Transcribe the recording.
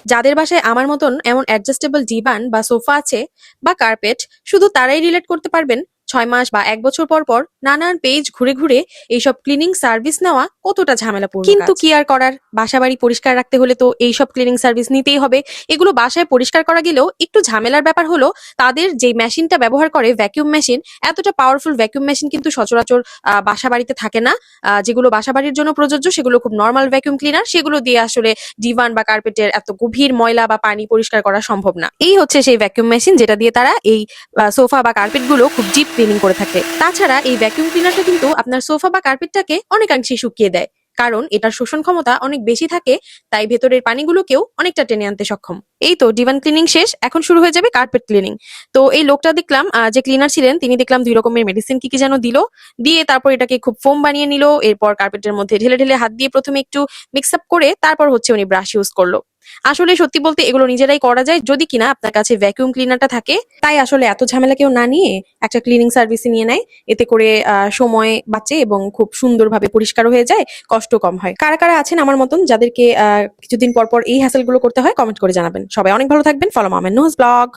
যাদের বাসায় আমার মতন এমন অ্যাডজাস্টেবল ডিভান বা সোফা আছে বা কার্পেট, শুধু তারাই রিলেট করতে পারবেন 6 মাস বা 1 বছর পর পর নানান পেজ ঘুরে ঘুরে এইসব ক্লিনিং সার্ভিস নেওয়া কতটা ঝামেলাপূর্ণ। কিন্তু কি আর করার, বাসাবাড়ি পরিষ্কার রাখতে হলে তো এইসব ক্লিনিং সার্ভিস নিতেই হবে। এগুলো বাসায় পরিষ্কার করা গেলেও একটু ঝামেলার ব্যাপার হলো, তাদের যে মেশিনটা ব্যবহার করে ভ্যাকিউম মেশিন, এতটা পাওয়ারফুল ভ্যাকিউম মেশিন কিন্তু সচরাচর বাসাবাড়িতে থাকে না। যেগুলো বাসাবাড়ির জন্য প্রযোজ্য সেগুলো খুব নর্মাল ভ্যাকিউম ক্লিনার, সেগুলো দিয়ে আসলে ডিভান বা কার্পেটের এত গভীর ময়লা বা পানি পরিষ্কার করা সম্ভব না। এই হচ্ছে সেই ভ্যাকুয়াম মেশিন যেটা দিয়ে তারা এই সোফা বা কার্পেট গুলো খুব ডিপ ক্লিনিং করে থাকে। তাছাড়া এই ভ্যাকুয়াম ক্লিনারটা কিন্তু আপনার সোফা বা কার্পেটটাকে অনেকাংশে শুকিয়ে দেয়, কারণ এটার শোষণ ক্ষমতা অনেক বেশি থাকে, তাই ভেতরের পানিগুলোকেও অনেকটা টেনে আনতে সক্ষম। এই তো ডিভান ক্লিনিং শেষ, এখন শুরু হয়ে যাবে কার্পেট ক্লিনিং। তো এই লোকটা দেখলাম, যে ক্লিনার ছিলেন তিনি দেখলাম 2 রকমের মেডিসিন কি কি যেন দিল, দিয়ে তারপর এটাকে খুব ফোম বানিয়ে নিল, এরপর কার্পেটের মধ্যে ঢেলে ঢেলে হাত দিয়ে প্রথমে একটু মিক্স আপ করে তারপর হচ্ছে উনি ব্রাশ ইউজ করলো। আসলে সত্যি বলতে এগুলো নিজেরাই করা যায় যদি কিনা আপনার কাছে ভ্যাকুয়াম ক্লিনারটা থাকে। তাই আসলে এত ঝামেলা কেউ না নিয়ে একটা ক্লিনিং সার্ভিস নিয়ে নেয়, এতে করে সময় বাঁচে এবং খুব সুন্দরভাবে পরিষ্কার হয়ে যায়, কষ্ট কম হয়। কারা কারা আছেন আমার মতন যাদেরকে কিছুদিন পর পর এই হ্যাসেল গুলো করতে হয়, কমেন্ট করে জানাবেন। সবাই অনেক ভালো থাকবেন। Follow mom and Nuha's blog.